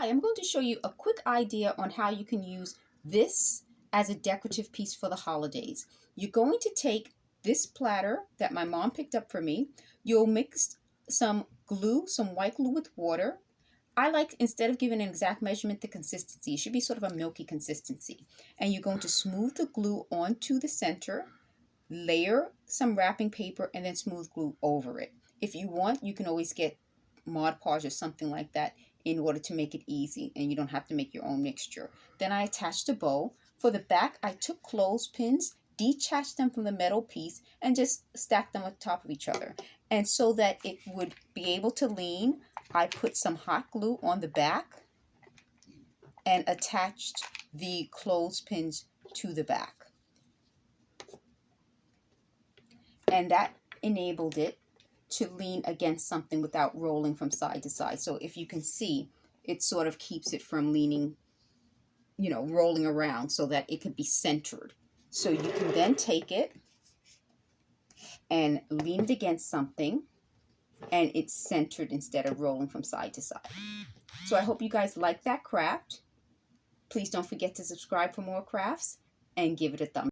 Hi, I'm going to show you a quick idea on how you can use this as a decorative piece for the holidays. You're going to take this platter that my mom picked up for me. You'll mix some glue, some white glue with water. I like, instead of giving an exact measurement, the consistency. It should be sort of a milky consistency. And you're going to smooth the glue onto the center, layer some wrapping paper, and then smooth glue over it. If you want, you can always get Mod Podge or something like that in order to make it easy and you don't have to make your own mixture. Then I attached a bow. For the back, I took clothespins, detached them from the metal piece, and just stacked them on top of each other. And so that it would be able to lean, I put some hot glue on the back and attached the clothespins to the back. And that enabled it to lean against something without rolling from side to side. So if you can see, it sort of keeps it from leaning, rolling around, so that it could be centered. So you can then take it and lean it against something, and it's centered instead of rolling from side to side. So I hope you guys like that craft. Please don't forget to subscribe for more crafts and give it a thumbs up.